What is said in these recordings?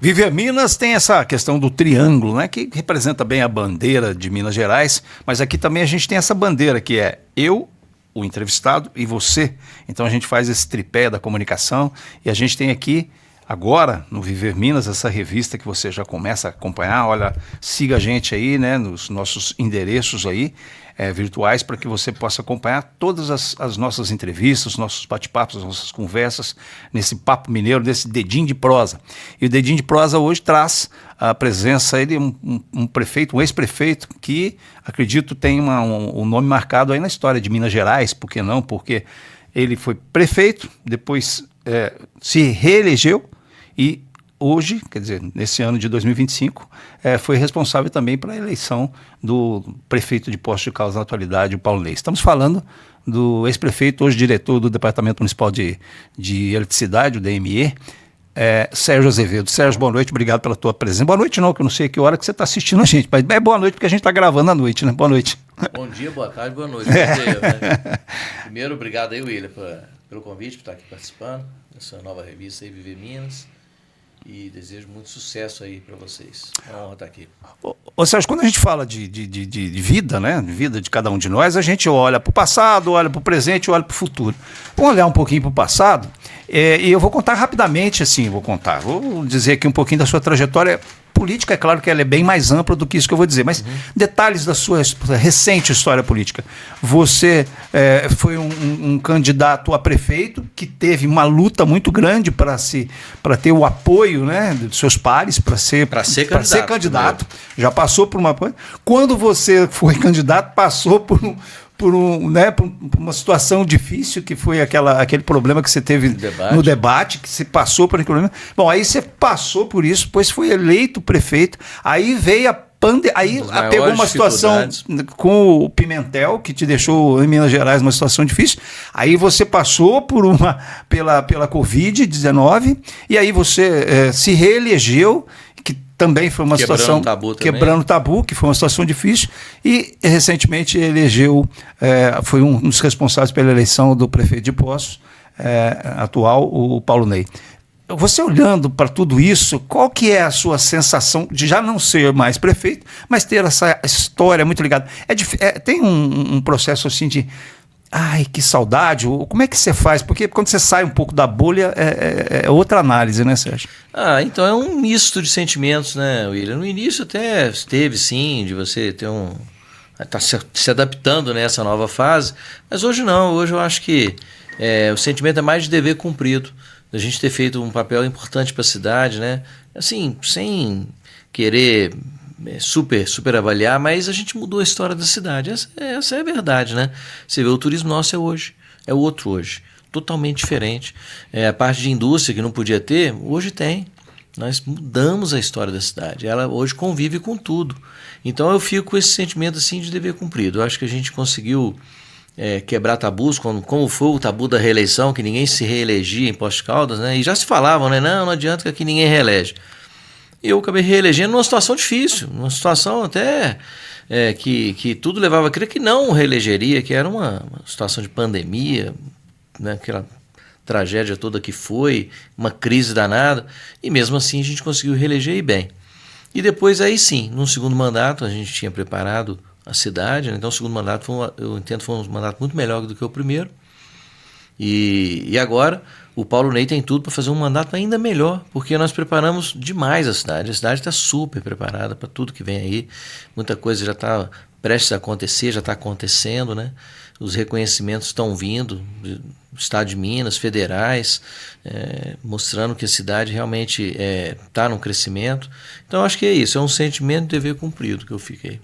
Viver Minas tem essa questão do triângulo, né, que representa bem a bandeira de Minas Gerais, mas aqui também a gente tem essa bandeira que é eu, o entrevistado e você. Então a gente faz esse tripé da comunicação e a gente tem aqui agora no Viver Minas essa revista que você já começa a acompanhar. Olha, siga a gente aí, né, nos nossos endereços aí virtuais para que você possa acompanhar todas as nossas entrevistas, nossos bate-papos, as nossas conversas nesse papo mineiro, nesse dedinho de prosa. E o dedinho de prosa hoje traz a presença ele um prefeito, um ex-prefeito que acredito tem um nome marcado aí na história de Minas Gerais. Por que não? Porque ele foi prefeito, depois se reelegeu e hoje, quer dizer, nesse ano de 2025, foi responsável também pela eleição do prefeito de Poços de Caldas na atualidade, o Paulo Ney. Estamos falando do ex-prefeito, hoje diretor do Departamento Municipal de Eletricidade, o DME, Sérgio Azevedo. Sérgio, boa noite, obrigado pela tua presença. Boa noite não, que eu não sei a que hora que você está assistindo a gente, mas é boa noite porque a gente está gravando à noite, né? Boa noite. Bom dia, boa tarde, boa noite. Primeiro, obrigado aí, William, pelo convite, por estar aqui participando dessa nova revista aí, Viver Minas. E desejo muito sucesso aí para vocês. É uma honra estar aqui. Ô Sérgio, quando a gente fala de vida, né? De vida de cada um de nós, a gente olha para o passado, olha para o presente, olha para o futuro. Vamos olhar um pouquinho para o passado e eu vou contar rapidamente, assim, vou dizer aqui um pouquinho da sua trajetória política. É claro que ela é bem mais ampla do que isso que eu vou dizer, mas detalhes da sua recente história política. Você foi um candidato a prefeito que teve uma luta muito grande para ter o apoio, né, dos seus pares, para ser candidato. Já passou por uma... Quando você foi candidato, passou por uma situação difícil, que foi aquele problema que você teve no debate, que você passou por aquele problema. Bom, aí você passou por isso, depois foi eleito prefeito, aí veio a pandemia, aí pegou uma situação com o Pimentel, que te deixou em Minas Gerais numa situação difícil, aí você passou pela Covid-19, e aí você se reelegeu, também foi uma situação quebrando tabu, que foi uma situação difícil, e recentemente elegeu, foi um dos responsáveis pela eleição do prefeito de Poços atual, o Paulo Ney. Você olhando para tudo isso, qual que é a sua sensação de já não ser mais prefeito, mas ter essa história muito ligada? Tem um processo assim de... Ai, que saudade. Como é que você faz? Porque quando você sai um pouco da bolha, é outra análise, né, Sérgio? Então é um misto de sentimentos, né, William? No início até teve, sim, de você ter tá se adaptando nessa nova fase, mas hoje não. Hoje eu acho que o sentimento é mais de dever cumprido, da gente ter feito um papel importante para a cidade, né? Assim, sem querer... super avaliar, mas a gente mudou a história da cidade. Essa é a verdade, né? Você vê, o turismo nosso é hoje, é o outro hoje, totalmente diferente. A parte de indústria que não podia ter, hoje tem. Nós mudamos a história da cidade, ela hoje convive com tudo. Então eu fico com esse sentimento assim de dever cumprido. Eu acho que a gente conseguiu quebrar tabus, como foi o tabu da reeleição, que ninguém se reelegia em Poços de Caldas, né? E já se falavam, né? Não adianta que aqui ninguém reelege. Eu acabei reelegendo numa situação difícil, numa situação até que tudo levava a crer que não reelegeria, que era uma situação de pandemia, né, aquela tragédia toda que foi, uma crise danada, e mesmo assim a gente conseguiu reeleger e bem. E depois aí sim, num segundo mandato, a gente tinha preparado a cidade, né, então o segundo mandato eu entendo foi um mandato muito melhor do que o primeiro, e agora... O Paulo Ney tem tudo para fazer um mandato ainda melhor, porque nós preparamos demais a cidade. A cidade está super preparada para tudo que vem aí. Muita coisa já está prestes a acontecer, já está acontecendo, né? Os reconhecimentos estão vindo do Estado de Minas, federais, mostrando que a cidade realmente está num crescimento. Então, acho que é isso, é um sentimento de dever cumprido que eu fiquei.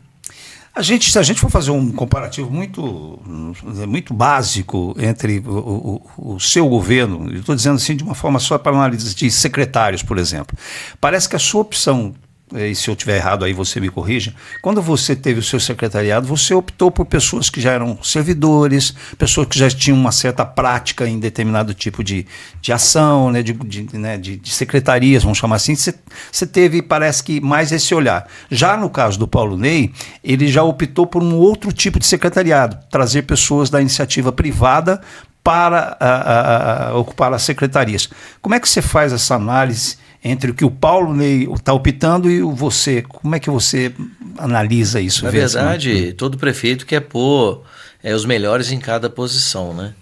Se a gente for fazer um comparativo muito básico entre o seu governo, eu estou dizendo assim de uma forma só para análise de secretários, por exemplo, parece que a sua opção, e se eu estiver errado aí você me corrija, quando você teve o seu secretariado, você optou por pessoas que já eram servidores, pessoas que já tinham uma certa prática em determinado tipo de ação, né, de secretarias, vamos chamar assim. Você teve, parece que, mais esse olhar. Já no caso do Paulo Ney, ele já optou por um outro tipo de secretariado, trazer pessoas da iniciativa privada para ocupar as secretarias. Como é que você faz essa análise entre o que o Paulo Ney está optando e você. Como é que você analisa isso? Na verdade, todo prefeito quer pôr os melhores em cada posição, né?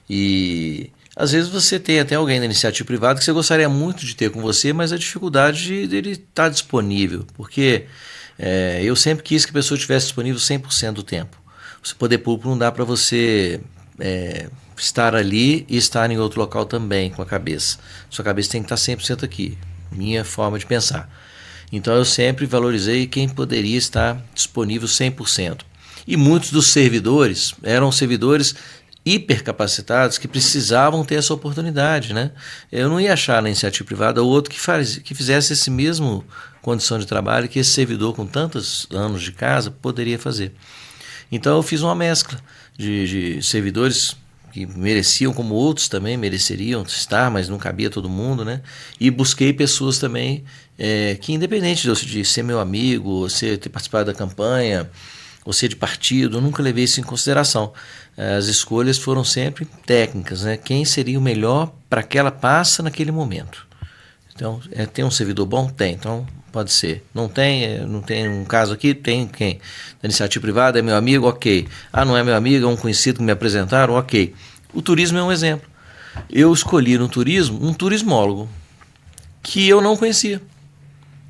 E às vezes você tem até alguém da iniciativa privada que você gostaria muito de ter com você, mas a dificuldade dele estar disponível, porque eu sempre quis que a pessoa estivesse disponível 100% do tempo. O poder público não dá para você estar ali e estar em outro local também com a cabeça. Sua cabeça tem que estar 100% aqui, minha forma de pensar. Então eu sempre valorizei quem poderia estar disponível 100%. E muitos dos servidores eram servidores hipercapacitados que precisavam ter essa oportunidade, né? Eu não ia achar na iniciativa privada outro que fizesse esse mesmo condição de trabalho que esse servidor com tantos anos de casa poderia fazer. Então eu fiz uma mescla de servidores que mereciam, como outros também mereceriam estar, mas não cabia todo mundo, né? E busquei pessoas também que, independente de ser meu amigo, ou ter participado da campanha, ou ser de partido, eu nunca levei isso em consideração. As escolhas foram sempre técnicas, né? Quem seria o melhor para aquela pasta naquele momento. Então, tem um servidor bom? Tem, então pode ser. Não tem um caso aqui? Tem quem? Da iniciativa privada, é meu amigo? Ok. Não é meu amigo, é um conhecido que me apresentaram? Ok. O turismo é um exemplo. Eu escolhi no turismo um turismólogo que eu não conhecia.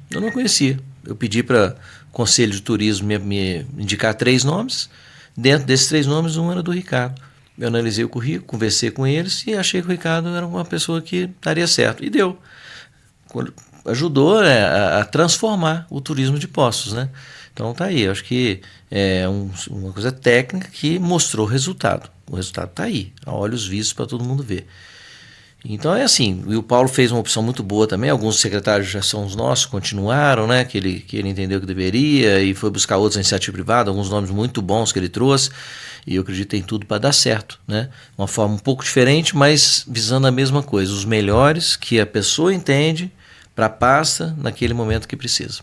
Eu não conhecia. Eu pedi para o Conselho de Turismo me indicar 3 nomes. Dentro desses 3 nomes, um era do Ricardo. Eu analisei o currículo, conversei com eles e achei que o Ricardo era uma pessoa que daria certo. E deu. Ajudou a transformar o turismo de Poços, né? Então tá aí. Eu acho que é uma coisa técnica que mostrou resultado. O resultado está aí, a olhos vistos para todo mundo ver. Então é assim, e o Paulo fez uma opção muito boa também, alguns secretários já são os nossos, continuaram, né, que ele entendeu que deveria e foi buscar outros na iniciativa privada, alguns nomes muito bons que ele trouxe, e eu acredito que tem tudo para dar certo, né? Uma forma um pouco diferente, mas visando a mesma coisa, os melhores que a pessoa entende para a pasta naquele momento que precisa.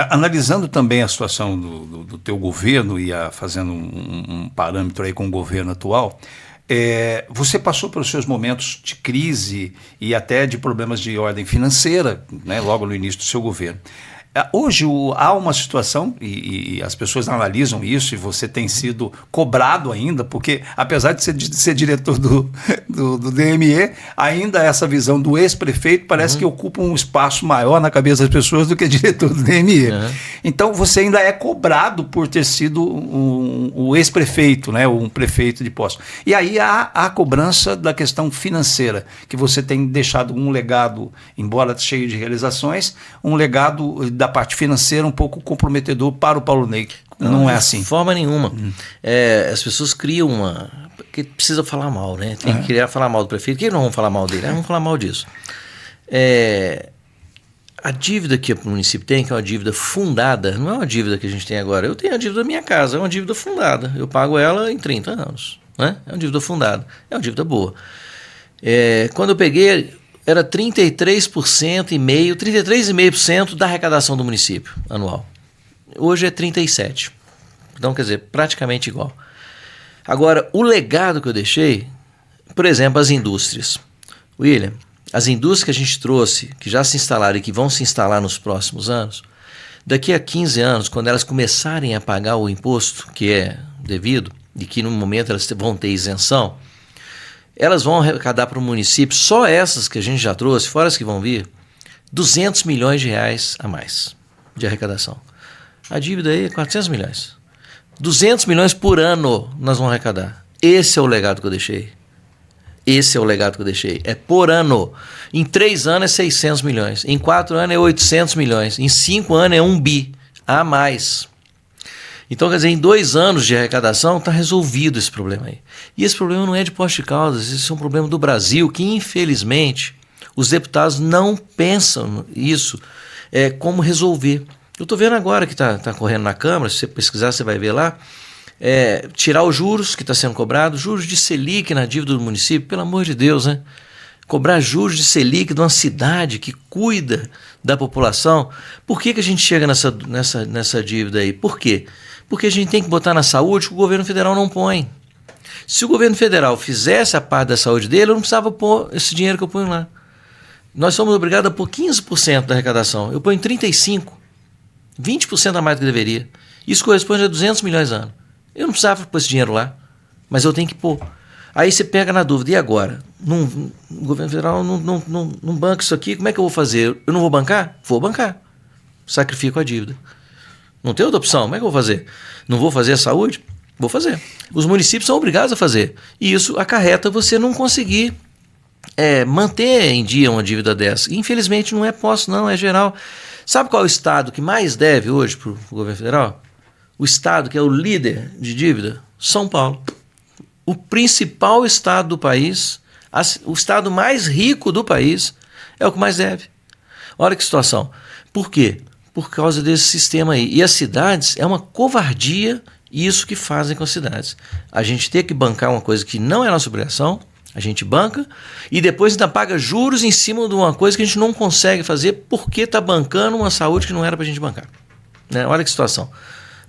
Analisando também a situação do teu governo e fazendo um parâmetro aí com o governo atual, você passou pelos seus momentos de crise e até de problemas de ordem financeira, né, logo no início do seu governo. Hoje há uma situação, e as pessoas analisam isso, e você tem sido cobrado ainda, porque apesar de ser diretor do DME, ainda essa visão do ex-prefeito parece que ocupa um espaço maior na cabeça das pessoas do que diretor do DME. Então você ainda é cobrado por ter sido o ex-prefeito, né, um prefeito de Poços. E aí há a cobrança da questão financeira, que você tem deixado um legado, embora cheio de realizações, um legado da parte financeira um pouco comprometedor para o Paulo Ney. Não é assim. De forma nenhuma. As pessoas criam porque precisa falar mal, né? Tem que querer falar mal do prefeito. Por que não vamos falar mal dele? Vamos falar mal disso. A dívida que o município tem, que é uma dívida fundada, não é uma dívida que a gente tem agora. Eu tenho a dívida da minha casa, é uma dívida fundada. Eu pago ela em 30 anos. Né? É uma dívida fundada. É uma dívida boa. Quando eu peguei, era 33,5% da arrecadação do município anual. Hoje é 37%. Então, quer dizer, praticamente igual. Agora, o legado que eu deixei, por exemplo, as indústrias. William, as indústrias que a gente trouxe, que já se instalaram e que vão se instalar nos próximos anos, daqui a 15 anos, quando elas começarem a pagar o imposto que é devido, e que no momento elas vão ter isenção, elas vão arrecadar para o município, só essas que a gente já trouxe, fora as que vão vir, 200 milhões de reais a mais de arrecadação. A dívida aí é 400 milhões. 200 milhões por ano nós vamos arrecadar. Esse é o legado que eu deixei. É por ano. Em 3 anos é 600 milhões. Em 4 anos é 800 milhões. Em 5 anos é 1 bi a mais. Então, quer dizer, em 2 anos de arrecadação está resolvido esse problema aí. E esse problema não é de Poços de Caldas, esse é um problema do Brasil, que infelizmente os deputados não pensam isso, como resolver. Eu estou vendo agora que está correndo na Câmara, se você pesquisar você vai ver lá, tirar os juros que está sendo cobrado, juros de Selic na dívida do município, pelo amor de Deus, né? Cobrar juros de Selic de uma cidade que cuida da população. Por que a gente chega nessa dívida aí? Por quê? Porque a gente tem que botar na saúde que o governo federal não põe. Se o governo federal fizesse a parte da saúde dele, eu não precisava pôr esse dinheiro que eu ponho lá. nós somos obrigados a pôr 15% da arrecadação. Eu ponho 35%, 20% a mais do que deveria. Isso corresponde a 200 milhões ano. Eu não precisava pôr esse dinheiro lá, mas eu tenho que pôr. Aí você pega na dúvida, e agora? O governo federal não banca isso aqui, como é que eu vou fazer? Eu não vou bancar? Vou bancar. Sacrifico a dívida. Não tem outra opção, como é que eu vou fazer? Não vou fazer a saúde? Vou fazer. Os municípios são obrigados a fazer. E isso acarreta você não conseguir manter em dia uma dívida dessa. Infelizmente não é posto, não, é geral. Sabe qual é o estado que mais deve hoje para o governo federal? O estado que é o líder de dívida? São Paulo. O principal estado do país, o estado mais rico do país, é o que mais deve. Olha que situação. Por quê? Por causa desse sistema aí. E as cidades, é uma covardia isso que fazem com as cidades. A gente tem que bancar uma coisa que não é nossa obrigação, a gente banca, e depois ainda paga juros em cima de uma coisa que a gente não consegue fazer porque está bancando uma saúde que não era para a gente bancar. Né? Olha que situação.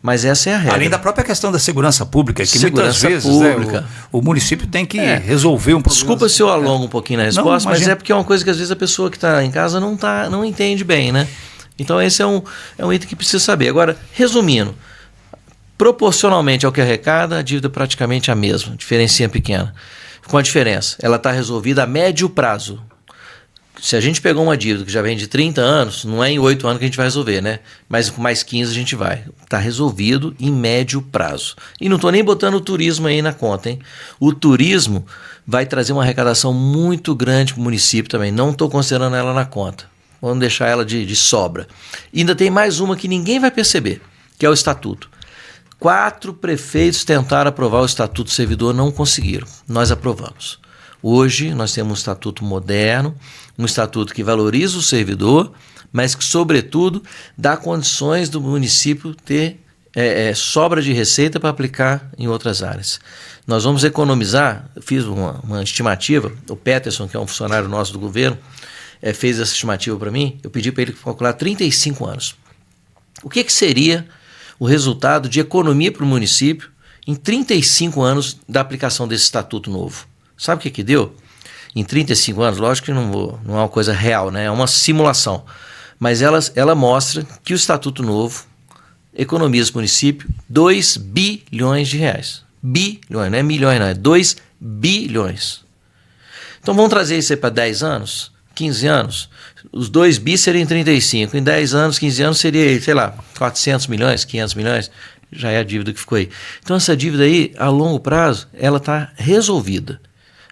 Mas essa é a regra. Além da própria questão da segurança pública, que segurança muitas vezes pública. O município tem que resolver um problema. Desculpa se eu alongo um pouquinho na resposta, mas é porque é uma coisa que às vezes a pessoa que está em casa não entende bem, né? Então esse é um item que precisa saber. Agora, resumindo, proporcionalmente ao que arrecada, a dívida é praticamente a mesma, diferencinha pequena. Com a diferença, ela está resolvida a médio prazo. Se a gente pegou uma dívida que já vem de 30 anos, não é em 8 anos que a gente vai resolver, né? Mas com mais 15 a gente vai. Está resolvido em médio prazo. E não estou nem botando o turismo aí na conta, hein? O turismo vai trazer uma arrecadação muito grande para o município também. Não estou considerando ela na conta. Vamos deixar ela de sobra. E ainda tem mais uma que ninguém vai perceber, que é o estatuto. 4 prefeitos tentaram aprovar o Estatuto do Servidor, não conseguiram. Nós aprovamos. Hoje nós temos um estatuto moderno, um estatuto que valoriza o servidor, mas que, sobretudo, dá condições do município ter sobra de receita para aplicar em outras áreas. Nós vamos economizar, eu fiz uma estimativa, o Peterson, que é um funcionário nosso do governo, fez essa estimativa para mim, eu pedi para ele calcular 35 anos. O que seria o resultado de economia para o município em 35 anos da aplicação desse estatuto novo? Sabe o que deu? Em 35 anos, lógico que não é uma coisa real, né? É uma simulação. Mas ela mostra que o Estatuto Novo economiza o município 2 bilhões de reais. Bilhões, não é milhões, não, é 2 bilhões. Então vamos trazer isso aí para 10 anos, 15 anos. Os 2 bi seriam em 35. Em 10 anos, 15 anos seria, sei lá, 400 milhões, 500 milhões. Já é a dívida que ficou aí. Então essa dívida aí, a longo prazo, ela está resolvida.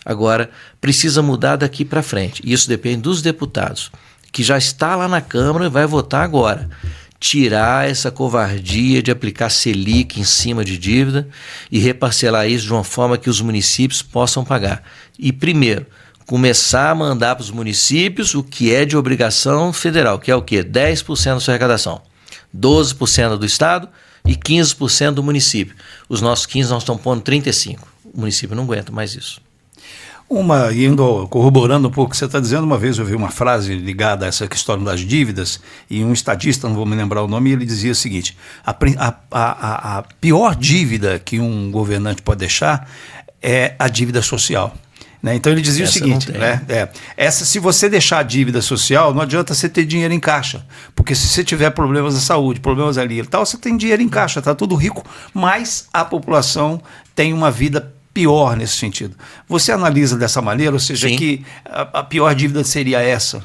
Agora, precisa mudar daqui para frente. Isso depende dos deputados, que já está lá na Câmara e vai votar agora. Tirar essa covardia de aplicar Selic em cima de dívida e reparcelar isso de uma forma que os municípios possam pagar. E, primeiro, começar a mandar para os municípios o que é de obrigação federal, que é o quê? 10% da sua arrecadação, 12% do Estado e 15% do município. Os nossos 15% nós estamos pondo 35%. O município não aguenta mais isso. Corroborando um pouco o que você está dizendo, uma vez eu vi uma frase ligada a essa questão das dívidas, e um estadista, não vou me lembrar o nome, ele dizia o seguinte: a pior dívida que um governante pode deixar é a dívida social. Né? Então ele dizia o seguinte, se você deixar a dívida social, não adianta você ter dinheiro em caixa, porque se você tiver problemas na saúde, problemas ali e tal, você tem dinheiro em caixa, está tudo rico, mas a população tem uma vida pior nesse sentido. Você analisa dessa maneira, ou seja, que a pior dívida seria essa?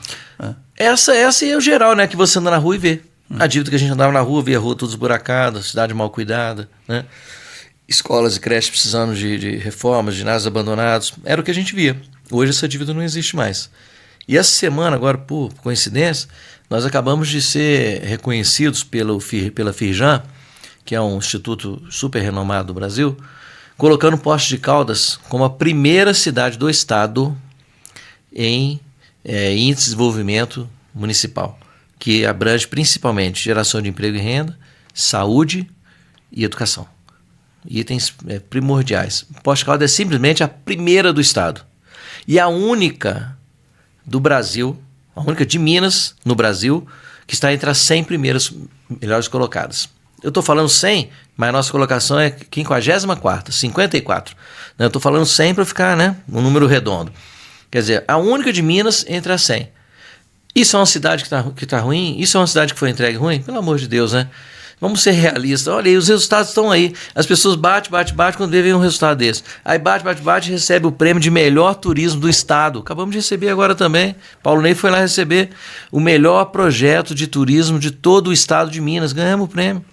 Essa é o geral, né? Que você anda na rua e vê. A dívida que a gente andava na rua, via a rua toda esburacada, cidade mal cuidada, né? Escolas e creches precisando de reformas, ginásios abandonados. Era o que a gente via. Hoje essa dívida não existe mais. E essa semana, agora, por coincidência, nós acabamos de ser reconhecidos pela Firjan, que é um instituto super renomado do Brasil, colocando Poços de Caldas como a primeira cidade do estado em índice de desenvolvimento municipal, que abrange principalmente geração de emprego e renda, saúde e educação. Itens primordiais. Poços de Caldas é simplesmente a primeira do estado. E a única do Brasil, a única de Minas no Brasil, que está entre as 100 primeiras melhores colocadas. Eu estou falando 100, mas a nossa colocação é 54ª, 54. Eu estou falando 100 para ficar, né, um número redondo. Quer dizer, a única de Minas entre as 100. Isso é uma cidade que tá ruim? Isso é uma cidade que foi entregue ruim? Pelo amor de Deus, né? Vamos ser realistas. Olha aí, os resultados estão aí. As pessoas batem quando devem um resultado desse. Aí bate e recebe o prêmio de melhor turismo do estado. Acabamos de receber agora também. Paulo Ney foi lá receber o melhor projeto de turismo de todo o estado de Minas. Ganhamos o prêmio.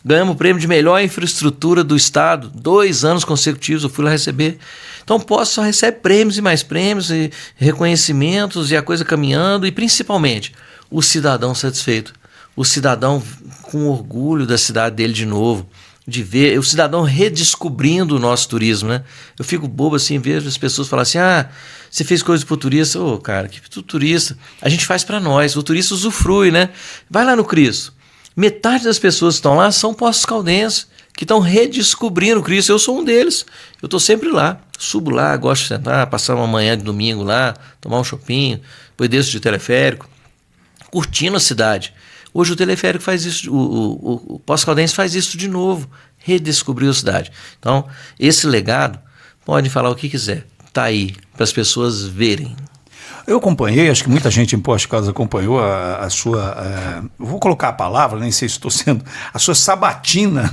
Ganhamos o prêmio de melhor infraestrutura do estado. 2 anos consecutivos eu fui lá receber. Então posso só receber prêmios e mais prêmios e reconhecimentos e a coisa caminhando e principalmente o cidadão satisfeito. O cidadão com orgulho da cidade dele de novo, de ver o cidadão redescobrindo o nosso turismo, né? Eu fico bobo assim, vejo as pessoas falarem assim, você fez coisa pro turista. Ô, cara, que turista? A gente faz para nós, o turista usufrui, né? Vai lá no Cristo. Metade das pessoas que estão lá são Poços Caldenses, que estão redescobrindo o Cristo. Eu sou um deles. Eu estou sempre lá. Subo lá, gosto de sentar, passar uma manhã de domingo lá, tomar um chopinho, depois desço de teleférico, curtindo a cidade. Hoje o teleférico faz isso, o Poços Caldenses faz isso de novo, redescobriu a cidade. Então, esse legado, pode falar o que quiser, está aí, para as pessoas verem. Eu acompanhei, acho que muita gente em Poços de Caldas acompanhou a sua, vou colocar a palavra, nem sei se estou sendo, a sua sabatina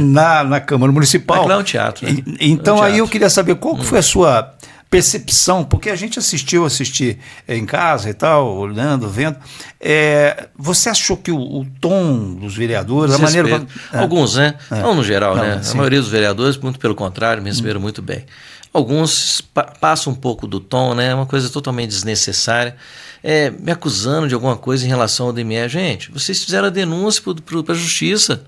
na Câmara Municipal. Aquilo é um teatro, né? Então é um teatro. Aí eu queria saber qual que foi a sua percepção, porque a gente assistir em casa e tal, olhando, vendo. Você achou que o tom dos vereadores, a maneira... Alguns, né? Não no geral, Não, né? sim. A maioria dos vereadores, muito pelo contrário, me receberam muito bem. Alguns passam um pouco do tom, né? É uma coisa totalmente desnecessária. Me acusando de alguma coisa em relação ao DME. Gente, vocês fizeram a denúncia para a justiça.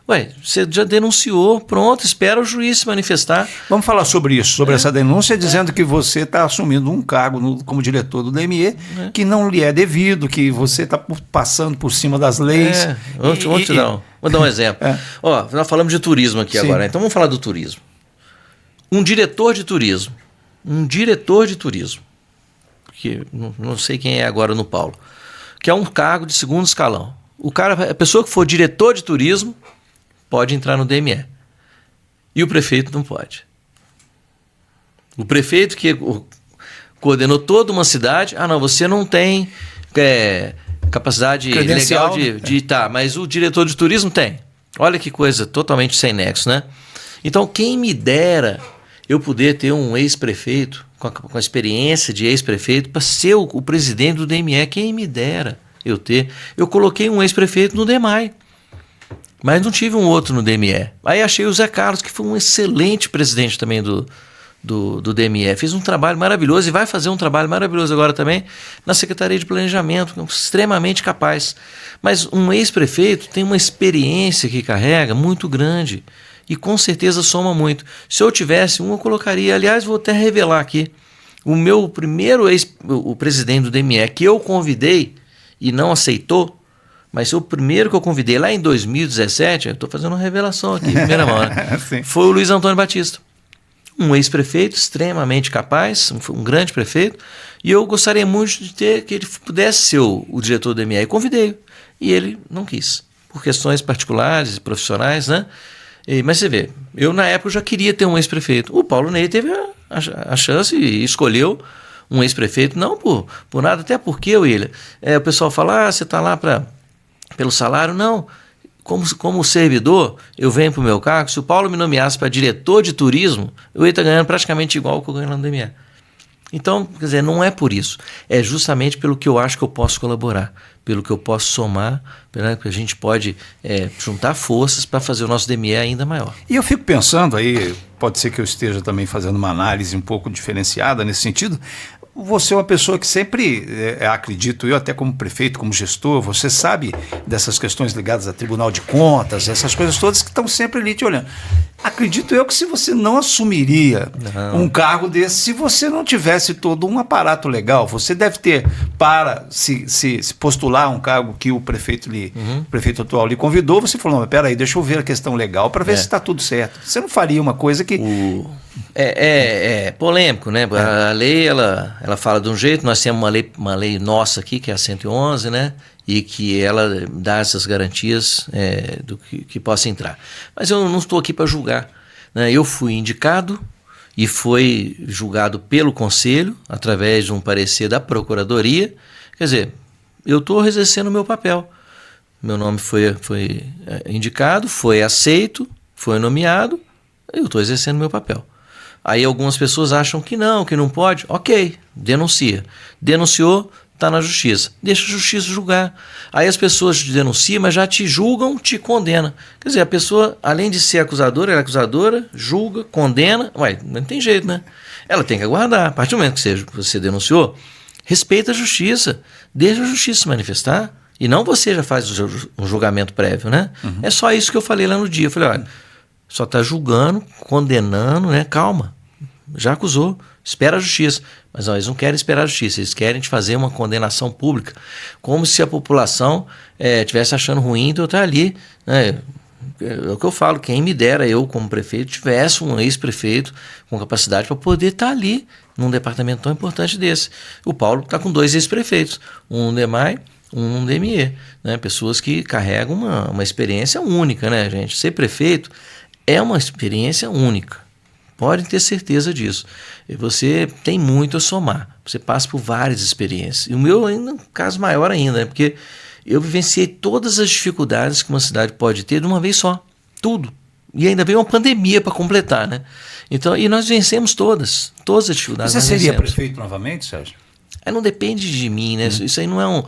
Ué, você já denunciou, pronto, espera o juiz se manifestar. Vamos falar sobre isso, sobre essa denúncia, dizendo que você está assumindo um cargo como diretor do DME que não lhe é devido, que você está passando por cima das leis. Vou dar um exemplo. Ó, nós falamos de turismo aqui agora, então vamos falar do turismo. Um diretor de turismo, que não sei quem é agora no Paulo, que é um cargo de segundo escalão. A pessoa que for diretor de turismo pode entrar no DME. E o prefeito não pode. O prefeito que coordenou toda uma cidade, não, você não tem capacidade legal de estar, mas o diretor de turismo tem. Olha que coisa totalmente sem nexo, né? Então, quem me dera eu poder ter um ex-prefeito, com a experiência de ex-prefeito, para ser o presidente do DME, quem me dera eu ter. Eu coloquei um ex-prefeito no DEMAI, mas não tive um outro no DME. Aí achei o Zé Carlos, que foi um excelente presidente também do DME. Fez um trabalho maravilhoso e vai fazer um trabalho maravilhoso agora também na Secretaria de Planejamento, extremamente capaz. Mas um ex-prefeito tem uma experiência que carrega muito grande e com certeza soma muito. Se eu tivesse um, eu colocaria. Aliás, vou até revelar aqui. O meu primeiro o presidente do DME que eu convidei e não aceitou, mas o primeiro que eu convidei lá em 2017, eu estou fazendo uma revelação aqui, em primeira mão, né? Foi o Luiz Antônio Batista. Um ex-prefeito extremamente capaz, um grande prefeito, e eu gostaria muito de ter que ele pudesse ser o diretor do DME. E convidei, e ele não quis, por questões particulares e profissionais, né? Mas você vê, eu na época já queria ter um ex-prefeito. O Paulo Ney teve a chance e escolheu um ex-prefeito, não por nada, até porque, William, o pessoal fala, você está lá pelo salário. Não, como servidor, eu venho para o meu cargo. Se o Paulo me nomeasse para diretor de turismo, eu ia estar ganhando praticamente igual ao que eu ganho lá no DME. Então, quer dizer, não é por isso. É justamente pelo que eu acho que eu posso colaborar, pelo que eu posso somar, né, que a gente pode juntar forças para fazer o nosso DME ainda maior. E eu fico pensando aí, pode ser que eu esteja também fazendo uma análise um pouco diferenciada nesse sentido. Você é uma pessoa que sempre, acredito eu, até como prefeito, como gestor, você sabe dessas questões ligadas a Tribunal de Contas, essas coisas todas que estão sempre ali te olhando. Acredito eu que se você não assumiria um cargo desse, se você não tivesse todo um aparato legal, você deve ter, para se postular um cargo que o prefeito o prefeito atual lhe convidou, você falou, mas peraí, deixa eu ver a questão legal para ver se está tudo certo. Você não faria uma coisa que... É polêmico, né? A lei, ela fala de um jeito, nós temos uma lei nossa aqui, que é a 111, né? E que ela dá essas garantias do que possa entrar. Mas eu não estou aqui para julgar, né? Eu fui indicado e foi julgado pelo Conselho, através de um parecer da Procuradoria. Quer dizer, eu estou exercendo o meu papel. Meu nome foi indicado, foi aceito, foi nomeado, eu estou exercendo o meu papel. Aí algumas pessoas acham que não pode. Ok, denuncia. Denunciou, está na justiça. Deixa a justiça julgar. Aí as pessoas te denunciam, mas já te julgam, te condenam. Quer dizer, a pessoa, além de ser acusadora, ela é acusadora, julga, condena. Ué, não tem jeito, né? Ela tem que aguardar. A partir do momento que você denunciou, respeita a justiça. Deixa a justiça se manifestar. E não você já faz um julgamento prévio, né? Uhum. É só isso que eu falei lá no dia. Eu falei, olha, só está julgando, condenando, né? Calma, já acusou, espera a justiça. Mas não, eles não querem esperar a justiça, eles querem te fazer uma condenação pública, como se a população estivesse achando ruim de eu estar ali, né? É o que eu falo, quem me dera eu como prefeito tivesse um ex-prefeito com capacidade para poder estar ali num departamento tão importante desse. O Paulo está com 2 ex-prefeitos, um DEMAI, um DME, né? Pessoas que carregam uma experiência única, né, gente? Ser prefeito é uma experiência única, podem ter certeza disso. E você tem muito a somar, você passa por várias experiências. E o meu ainda é um caso maior ainda, né? Porque eu vivenciei todas as dificuldades que uma cidade pode ter de uma vez só, tudo. E ainda veio uma pandemia para completar, né? Então, e nós vencemos todas as dificuldades. Você seria prefeito novamente, Sérgio? Não depende de mim, né? Isso aí não é um...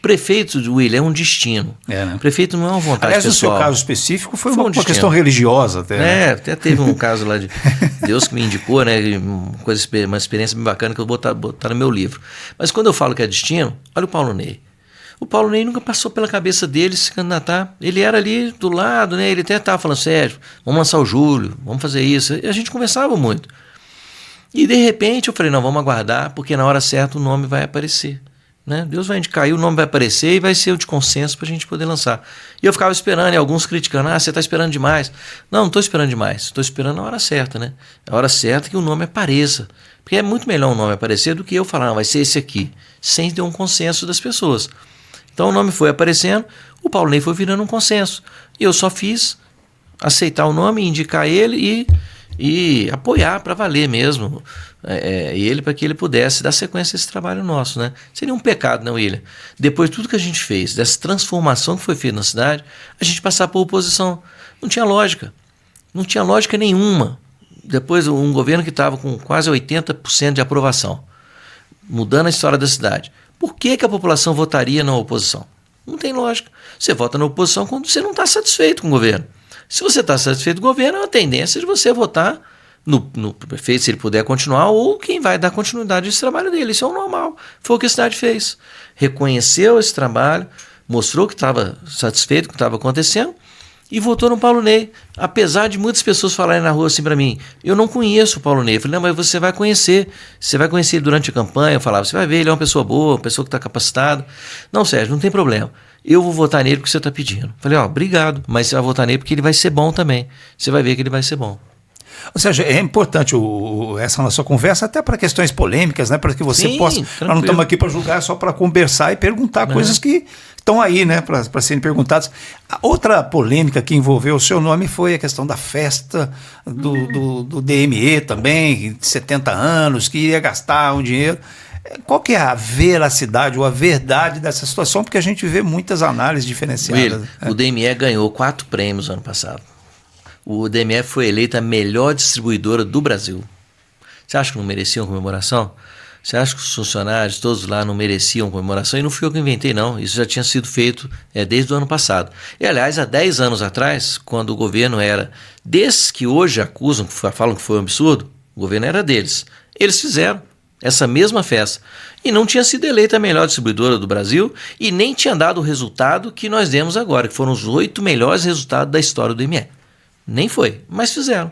Prefeito, William, é um destino. Né? Prefeito não é uma vontade Aliás, pessoal. no seu caso específico foi uma questão religiosa até. Né? Até teve um caso lá de Deus que me indicou, né? Uma experiência bem bacana que eu vou botar no meu livro. Mas quando eu falo que é destino, olha o Paulo Ney. O Paulo Ney nunca passou pela cabeça dele se candidatar. Ele era ali do lado, né? Ele até estava falando, Sérgio, vamos lançar o Júlio, vamos fazer isso. E a gente conversava muito. E de repente eu falei, não, vamos aguardar, porque na hora certa o nome vai aparecer. Né? Deus vai indicar e o nome vai aparecer e vai ser o de consenso para a gente poder lançar. E eu ficava esperando, e alguns criticando, você está esperando demais. Não estou esperando demais, estou esperando a hora certa, né? A hora certa que o nome apareça. Porque é muito melhor o nome aparecer do que eu falar, não, vai ser esse aqui, sem ter um consenso das pessoas. Então o nome foi aparecendo, o Paulo Ney foi virando um consenso. E eu só fiz aceitar o nome, indicar ele e apoiar para valer mesmo ele, para que ele pudesse dar sequência a esse trabalho nosso, né? Seria um pecado, né, William? Depois de tudo que a gente fez, dessa transformação que foi feita na cidade, a gente passar por oposição. Não tinha lógica nenhuma. Depois um governo que estava com quase 80% de aprovação, mudando a história da cidade. Por que a população votaria na oposição? Não tem lógica. Você vota na oposição quando você não está satisfeito com o governo. Se você está satisfeito com o governo, é uma tendência de você votar no prefeito, se ele puder continuar, ou quem vai dar continuidade a esse trabalho dele. Isso é o normal. Foi o que a cidade fez. Reconheceu esse trabalho, mostrou que estava satisfeito com o que estava acontecendo e votou no Paulo Ney. Apesar de muitas pessoas falarem na rua assim para mim, eu não conheço o Paulo Ney. Eu falei, não, mas você vai conhecer ele durante a campanha. Eu falava, você vai ver, ele é uma pessoa boa, uma pessoa que está capacitada. Não, Sérgio, não tem problema. Eu vou votar nele porque você está pedindo. Falei, obrigado, mas você vai votar nele porque ele vai ser bom também. Você vai ver que ele vai ser bom. Ou seja, é importante essa nossa conversa até para questões polêmicas, né? Para que você possa... Tranquilo. Nós não estamos aqui para julgar, é só para conversar e perguntar coisas que estão aí, né? Para serem perguntadas. A outra polêmica que envolveu o seu nome foi a questão da festa do DME também, de 70 anos, que iria gastar um dinheiro. Qual que é a veracidade ou a verdade dessa situação? Porque a gente vê muitas análises diferenciadas. O DME ganhou 4 prêmios ano passado. O DME foi eleita a melhor distribuidora do Brasil. Você acha que não mereciam comemoração? Você acha que os funcionários todos lá não mereciam comemoração? E não fui eu que inventei, não. Isso já tinha sido feito desde o ano passado. E, aliás, há 10 anos atrás, quando o governo era desses que hoje acusam, falam que foi um absurdo, o governo era deles. Eles fizeram essa mesma festa. E não tinha sido eleita a melhor distribuidora do Brasil e nem tinha dado o resultado que nós demos agora, que foram os 8 melhores resultados da história do DME. Nem foi, mas fizeram.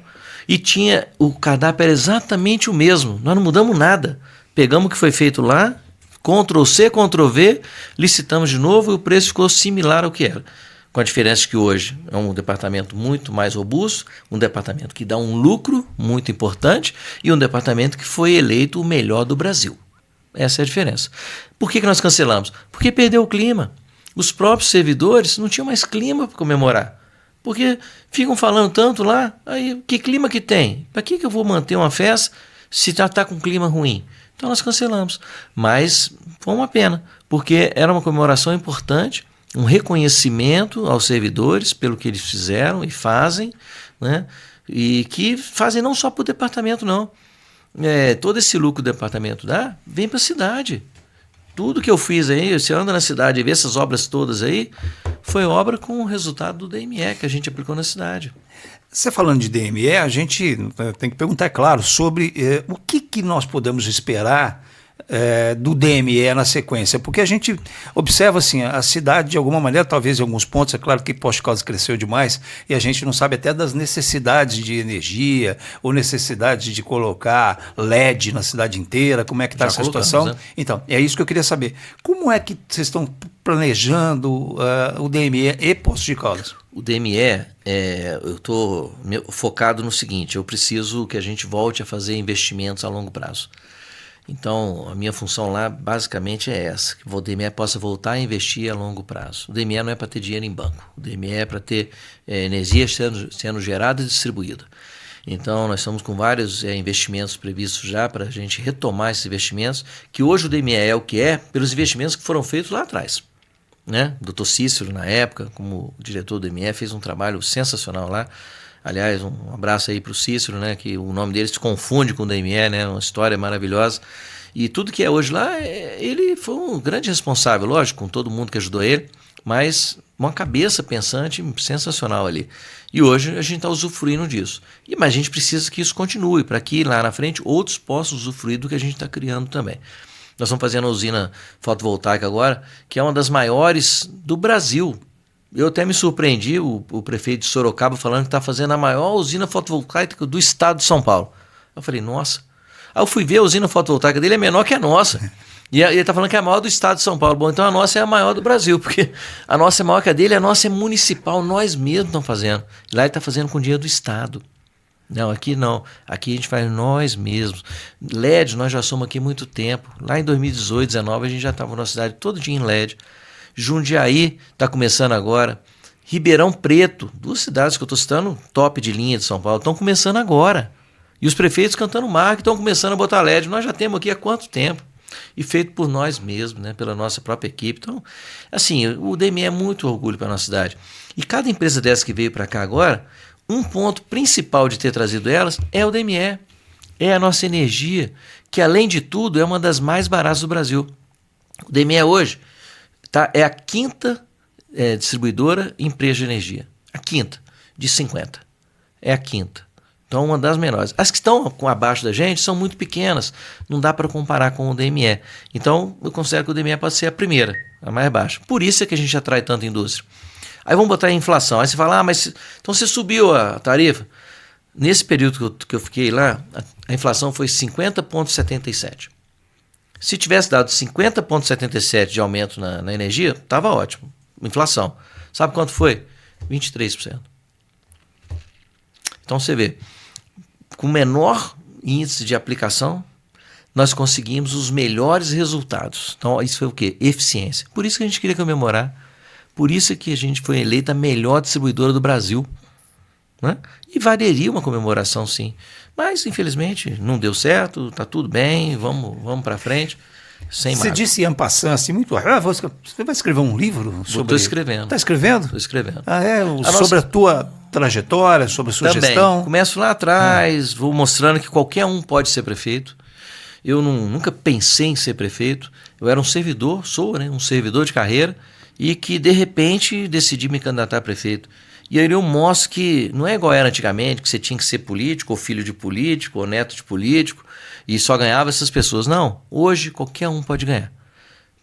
E o cardápio era exatamente o mesmo, nós não mudamos nada. Pegamos o que foi feito lá, Ctrl+C, Ctrl+V, licitamos de novo e o preço ficou similar ao que era. Com a diferença que hoje é um departamento muito mais robusto, um departamento que dá um lucro muito importante e um departamento que foi eleito o melhor do Brasil. Essa é a diferença. Por que nós cancelamos? Porque perdeu o clima. Os próprios servidores não tinham mais clima para comemorar. Porque ficam falando tanto lá, aí que clima que tem? Para que eu vou manter uma festa Se está com um clima ruim, então nós cancelamos. Mas foi uma pena, porque era uma comemoração importante, um reconhecimento aos servidores pelo que eles fizeram e fazem, né? E que fazem não só para o departamento, não. Todo esse lucro que o departamento dá, vem para a cidade. Tudo que eu fiz aí, você anda na cidade e vê essas obras todas aí, foi obra com o resultado do DME que a gente aplicou na cidade. Você falando de DME, a gente tem que perguntar, é claro, sobre o que nós podemos esperar do DME na sequência, porque a gente observa assim, a cidade de alguma maneira, talvez em alguns pontos, é claro que Poços de Caldas cresceu demais e a gente não sabe até das necessidades de energia ou necessidade de colocar LED na cidade inteira, como é que está essa situação? Né? Então, é isso que eu queria saber. Como é que vocês estão planejando o DME e Poços de Caldas? O DME, eu estou focado no seguinte, eu preciso que a gente volte a fazer investimentos a longo prazo. Então, a minha função lá basicamente é essa, que o DME possa voltar a investir a longo prazo. O DME não é para ter dinheiro em banco, o DME é para ter energia sendo gerada e distribuída. Então, nós estamos com vários investimentos previstos já para a gente retomar esses investimentos, que hoje o DME é o que é pelos investimentos que foram feitos lá atrás. Né? O Dr. Cícero, na época, como diretor do DME, fez um trabalho sensacional lá. Aliás, um abraço aí para o Cícero, né, que o nome dele se confunde com o DME, né, uma história maravilhosa. E tudo que é hoje lá, ele foi um grande responsável, lógico, com todo mundo que ajudou ele, mas uma cabeça pensante sensacional ali. E hoje a gente está usufruindo disso. Mas a gente precisa que isso continue, para que lá na frente outros possam usufruir do que a gente está criando também. Nós estamos fazendo a usina fotovoltaica agora, que é uma das maiores do Brasil. Eu até me surpreendi, o prefeito de Sorocaba falando que está fazendo a maior usina fotovoltaica do estado de São Paulo. Eu falei, nossa. Aí eu fui ver a usina fotovoltaica dele, é menor que a nossa. E ele está falando que é a maior do estado de São Paulo. Bom, então a nossa é a maior do Brasil, porque a nossa é maior que a dele, a nossa é municipal, nós mesmos estamos fazendo. Lá ele está fazendo com dinheiro do estado. Não, aqui não. Aqui a gente faz nós mesmos. LED, nós já somos aqui há muito tempo. Lá em 2018, 2019, a gente já estava na cidade todo dia em LED. Jundiaí está começando agora. Ribeirão Preto, 2 cidades que eu estou citando, top de linha de São Paulo, estão começando agora. E os prefeitos cantando marca estão começando a botar LED. Nós já temos aqui há quanto tempo? E feito por nós mesmos, né? Pela nossa própria equipe. Então, assim, o DME é muito orgulho para a nossa cidade. E cada empresa dessa que veio para cá agora, um ponto principal de ter trazido elas é o DME. É a nossa energia, que além de tudo é uma das mais baratas do Brasil. O DME hoje é a 5ª distribuidora empresa de energia. A 5ª, de 50. É a 5ª. Então, uma das menores. As que estão abaixo da gente são muito pequenas. Não dá para comparar com o DME. Então, eu considero que o DME pode ser a primeira, a mais baixa. Por isso é que a gente atrai tanta indústria. Aí vamos botar a inflação. Aí você fala, mas então você subiu a tarifa. Nesse período que eu fiquei lá, a inflação foi 50,77. Se tivesse dado 50,77 de aumento na energia, estava ótimo. Inflação. Sabe quanto foi? 23%. Então você vê, com menor índice de aplicação, nós conseguimos os melhores resultados. Então isso foi o quê? Eficiência. Por isso que a gente queria comemorar. Por isso que a gente foi eleita a melhor distribuidora do Brasil. Né? E valeria uma comemoração, sim. Mas, infelizmente, não deu certo, está tudo bem, vamos para frente. Sem Você disse en passant, assim, muito. Você vai escrever um livro sobre. Estou escrevendo. Está escrevendo? Estou escrevendo. Sobre a tua trajetória, sobre a sua gestão? Começo lá atrás, vou mostrando que qualquer um pode ser prefeito. Eu nunca pensei em ser prefeito. Eu era um servidor, um servidor de carreira, e que, de repente, decidi me candidatar a prefeito. E aí eu mostro que não é igual era antigamente, que você tinha que ser político, ou filho de político, ou neto de político, e só ganhava essas pessoas. Não, hoje qualquer um pode ganhar.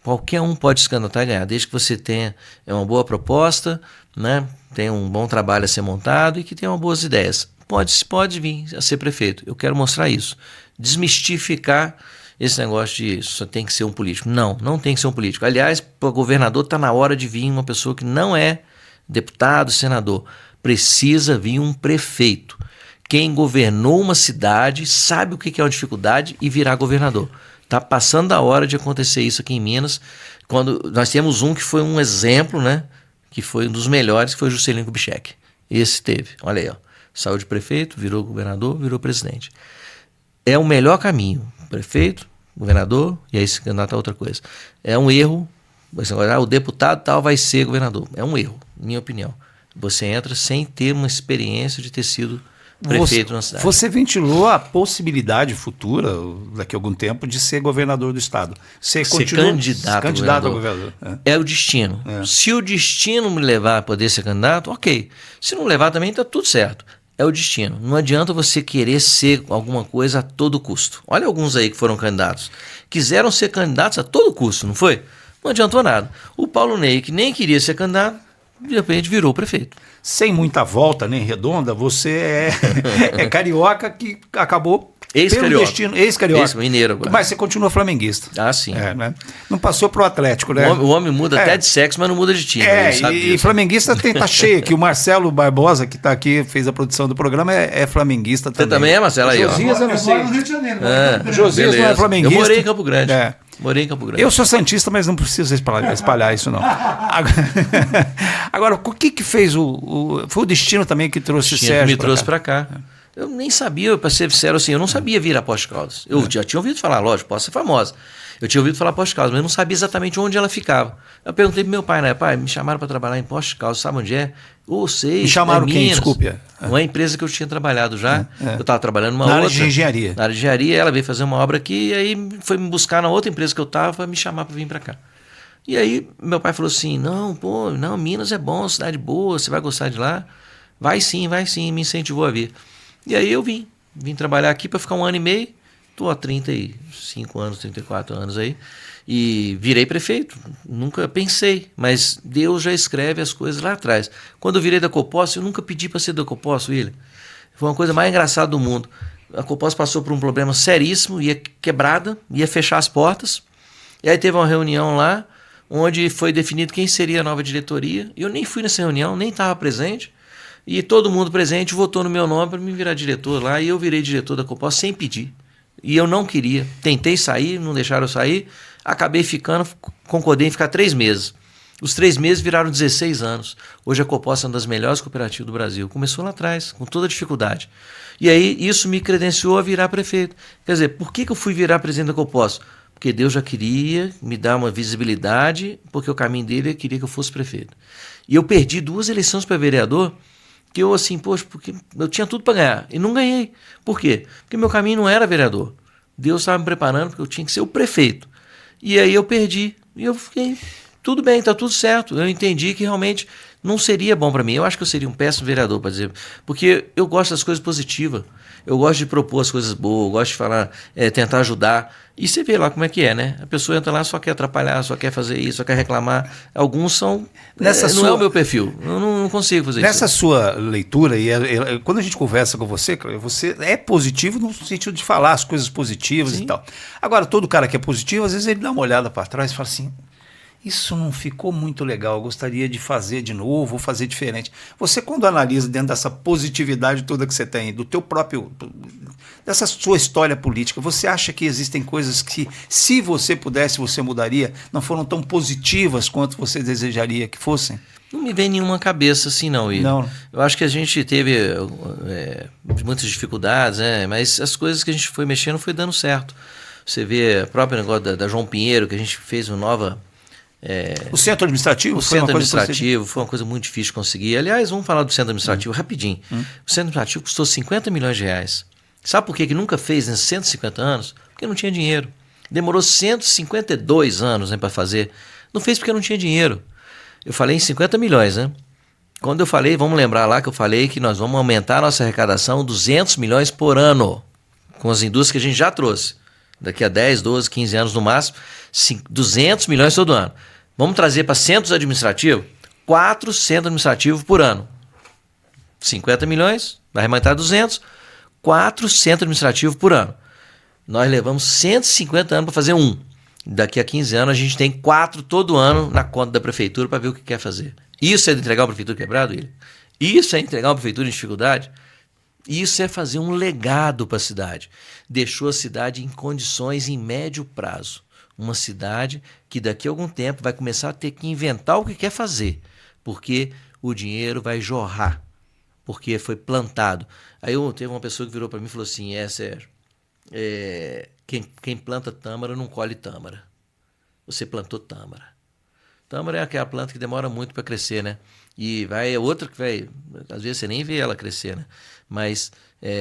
Qualquer um pode se candidatar e ganhar, desde que você tenha uma boa proposta, né, tenha um bom trabalho a ser montado e que tenha boas ideias. Pode vir a ser prefeito. Eu quero mostrar isso. Desmistificar esse negócio de só tem que ser um político. Não tem que ser um político. Aliás, para o governador está na hora de vir uma pessoa que não é deputado, senador. Precisa vir um prefeito. Quem governou uma cidade sabe o que é uma dificuldade e virar governador. Está passando a hora de acontecer isso aqui em Minas. Quando nós temos um que foi um exemplo, né? Que foi um dos melhores, que foi o Juscelino Kubitschek. Esse teve. Olha aí, ó. Saiu de prefeito, virou governador, virou presidente. é o melhor caminho. Prefeito, governador, e aí se candidato a outra coisa. É um erro. Você, o deputado tal vai ser governador. É um erro, minha opinião. Você entra sem ter uma experiência de ter sido prefeito na cidade. Você ventilou a possibilidade futura, daqui a algum tempo, de ser governador do estado. Você continua candidato a governador. É o destino. Se o destino me levar a poder ser candidato, ok. Se não levar também, está tudo certo. É o destino. Não adianta você querer ser alguma coisa a todo custo. Olha alguns aí que foram candidatos. Quiseram ser candidatos a todo custo, não foi? Não adiantou nada. O Paulo Ney, que nem queria ser candidato, de repente virou prefeito. Sem muita volta, nem redonda, você é carioca que acabou pelo destino. Ex-carioca. Ex-mineiro agora. Mas você continua flamenguista. Ah, sim. Né? Não passou pro Atlético, né? O homem muda até de sexo, mas não muda de time. E flamenguista tá cheio aqui. O Marcelo Barbosa, que está aqui, fez a produção do programa, é flamenguista também. Você também é, Marcelo? Aí, Josias, eu não sei. no Rio de Janeiro. Josias não é flamenguista. Eu morei em Campo Grande. Morei em Campo Grande. Eu sou santista, mas não preciso espalhar isso, não. Agora, o que fez foi o destino também que trouxe o Sérgio? Que me trouxe para cá. Eu nem sabia, para ser sincero assim, eu não sabia vir a Poços de Caldas. Eu já tinha ouvido falar, lógico, Poços é famosa. Eu tinha ouvido falar Poços de Caldas, mas eu não sabia exatamente onde ela ficava. Eu perguntei pro meu pai, né? Pai, me chamaram para trabalhar em Poços de Caldas, sabe onde é? Sei. Me chamaram quem? Desculpe. Uma empresa que eu tinha trabalhado já. Eu estava trabalhando numa outra. Na área de engenharia. Na área de engenharia, ela veio fazer uma obra aqui e aí foi me buscar na outra empresa que eu estava para me chamar para vir para cá. E aí meu pai falou assim, não, Minas é bom, cidade boa, você vai gostar de lá. Vai sim, me incentivou a vir. E aí eu vim trabalhar aqui para ficar 1 ano e meio. Estou há 35 anos, 34 anos aí. E virei prefeito. Nunca pensei, mas Deus já escreve as coisas lá atrás. Quando eu virei da Copos, eu nunca pedi para ser da Copos, William. Foi uma coisa mais engraçada do mundo. A Copos passou por um problema seríssimo, ia quebrada, ia fechar as portas. E aí teve uma reunião lá, onde foi definido quem seria a nova diretoria. Eu nem fui nessa reunião, nem estava presente. E todo mundo presente votou no meu nome para me virar diretor lá. E eu virei diretor da Copos sem pedir. E eu não queria. Tentei sair, não deixaram eu sair. Acabei ficando, concordei em ficar 3 meses. Os 3 meses viraram 16 anos. Hoje a Copos é uma das melhores cooperativas do Brasil. Começou lá atrás, com toda dificuldade. E aí isso me credenciou a virar prefeito. Quer dizer, por que eu fui virar presidente da Copos? Porque Deus já queria me dar uma visibilidade, porque o caminho dele queria que eu fosse prefeito. E eu perdi 2 eleições para vereador, que eu assim, poxa, porque eu tinha tudo para ganhar e não ganhei. Por quê? Porque meu caminho não era vereador. Deus estava me preparando porque eu tinha que ser o prefeito. E aí eu perdi. E eu fiquei, tudo bem, está tudo certo. Eu entendi que realmente não seria bom para mim. Eu acho que eu seria um péssimo vereador, para dizer. Porque eu gosto das coisas positivas. Eu gosto de propor as coisas boas, eu gosto de falar, tentar ajudar. E você vê lá como é que é, né? A pessoa entra lá, só quer atrapalhar, só quer fazer isso, só quer reclamar. Alguns são... não é o meu perfil. Eu não consigo fazer isso. Nessa sua leitura, quando a gente conversa com você é positivo no sentido de falar as coisas positivas. Sim. E tal. Agora, todo cara que é positivo, às vezes ele dá uma olhada para trás e fala assim... Isso não ficou muito legal, eu gostaria de fazer de novo, ou fazer diferente. Você, quando analisa dentro dessa positividade toda que você tem, do teu próprio, dessa sua história política, você acha que existem coisas que, se você pudesse, você mudaria, não foram tão positivas quanto você desejaria que fossem? Não me vem nenhuma cabeça assim, não, William. Não. Eu acho que a gente teve muitas dificuldades, mas as coisas que a gente foi mexendo foi dando certo. Você vê o próprio negócio da João Pinheiro, que a gente fez uma nova... O centro administrativo? O centro administrativo foi uma coisa muito difícil de conseguir. Aliás, vamos falar do centro administrativo rapidinho. O centro administrativo custou 50 milhões de reais. Sabe por que nunca fez nesses 150 anos? Porque não tinha dinheiro. Demorou 152 anos para fazer. Não fez porque não tinha dinheiro. Eu falei em 50 milhões, né? Quando eu falei, vamos lembrar lá que eu falei que nós vamos aumentar a nossa arrecadação 200 milhões por ano, com as indústrias que a gente já trouxe. Daqui a 10, 12, 15 anos no máximo, 200 milhões todo ano. Vamos trazer para centros administrativos, 4 centros administrativos por ano. 50 milhões, vai arrematar 200, 4 centros administrativos por ano. Nós levamos 150 anos para fazer um. Daqui a 15 anos a gente tem 4 todo ano na conta da prefeitura para ver o que quer fazer. Isso é entregar uma prefeitura quebrada, William? Isso é entregar uma prefeitura em dificuldade? Isso é fazer um legado para a cidade. Deixou a cidade em condições em médio prazo. Uma cidade que daqui a algum tempo vai começar a ter que inventar o que quer fazer, porque o dinheiro vai jorrar, porque foi plantado. Aí teve uma pessoa que virou para mim e falou assim, Sérgio, quem planta tâmara não colhe tâmara. Você plantou tâmara. Tâmara é aquela planta que demora muito para crescer, né? E é outra que vai... Às vezes você nem vê ela crescer, né? Mas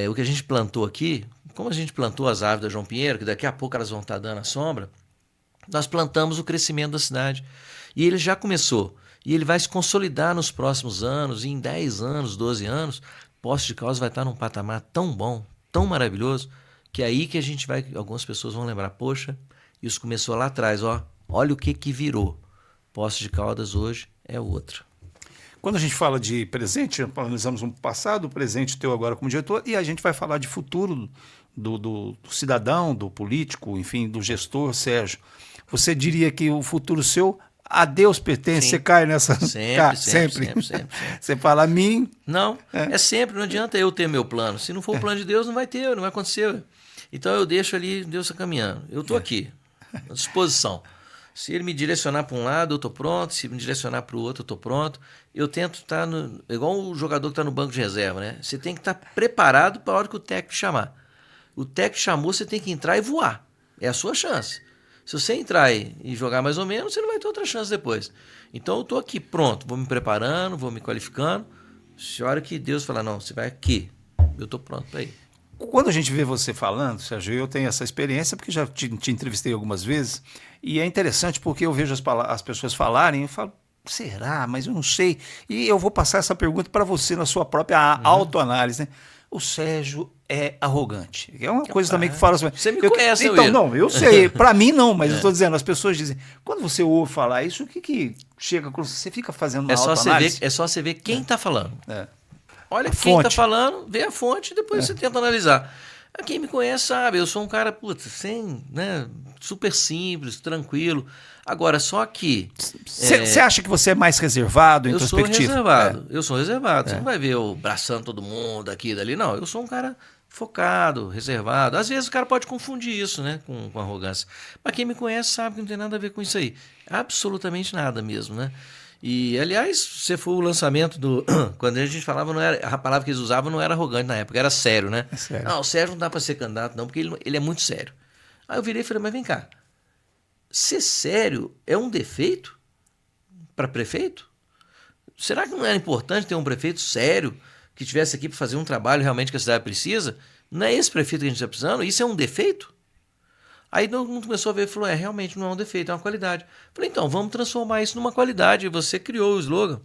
o que a gente plantou aqui, como a gente plantou as árvores da João Pinheiro, que daqui a pouco elas vão estar dando a sombra, nós plantamos o crescimento da cidade. E ele já começou. E ele vai se consolidar nos próximos anos, e em 10 anos, 12 anos, Poços de Caldas vai estar num patamar tão bom, tão maravilhoso, que é aí que a gente vai... Algumas pessoas vão lembrar, poxa, isso começou lá atrás, ó. Olha o que virou. Poços de Caldas hoje é outra. Quando a gente fala de presente, analisamos um passado, o presente teu agora como diretor, e a gente vai falar de futuro do cidadão, do político, enfim, do gestor, Sérgio. Você diria que o futuro seu, a Deus pertence? Sim. Você cai nessa... Sempre. Você fala a mim... Não, é sempre, não adianta eu ter meu plano. Se não for o plano de Deus, não vai ter, não vai acontecer. Então eu deixo ali, Deus está caminhando. Eu estou aqui, à disposição. Se ele me direcionar para um lado, eu estou pronto. Se me direcionar para o outro, eu estou pronto. Eu tento estar igual o jogador que está no banco de reserva, né? Você tem que estar preparado para a hora que o técnico chamar. O técnico chamou, você tem que entrar e voar. É a sua chance. Se você entrar e jogar mais ou menos, você não vai ter outra chance depois. Então eu estou aqui pronto, vou me preparando, vou me qualificando. Se a hora que Deus falar, não, você vai aqui, eu estou pronto para ir. Quando a gente vê você falando, Sérgio, eu tenho essa experiência porque já te entrevistei algumas vezes, e é interessante porque eu vejo as pessoas falarem e eu falo, será? Mas eu não sei. E eu vou passar essa pergunta para você na sua própria autoanálise, né? O Sérgio é arrogante. É uma coisa também que fala assim. Você me conhece, então, não, eu sei. Para mim, não, mas eu estou dizendo, as pessoas dizem, quando você ouve falar isso, o que chega quando você fica fazendo uma autoanálise? É só você ver quem está falando. Olha A quem está fonte. falando, vê a fonte e depois você tenta analisar. Quem me conhece sabe, eu sou um cara, super simples, tranquilo. Agora, só que... Você acha que você é mais reservado, introspectivo? Eu sou reservado. Você não vai ver eu abraçando todo mundo aqui e dali. Não, eu sou um cara focado, reservado. Às vezes o cara pode confundir isso, né, com arrogância. Mas quem me conhece sabe que não tem nada a ver com isso aí. Absolutamente nada mesmo, né? E, aliás, se for o lançamento do... Quando a gente falava, não era, a palavra que eles usavam não era arrogante na época, era sério, né? É sério. Não, o Sérgio não dá para ser candidato, não, porque ele é muito sério. Aí eu virei e falei, mas vem cá, ser sério é um defeito para prefeito? Será que não era importante ter um prefeito sério que estivesse aqui para fazer um trabalho realmente que a cidade precisa? Não é esse prefeito que a gente está precisando? Isso é um defeito? Aí todo mundo começou a ver e falou, realmente não é um defeito, é uma qualidade. Falei, então, vamos transformar isso numa qualidade. E você criou o slogan.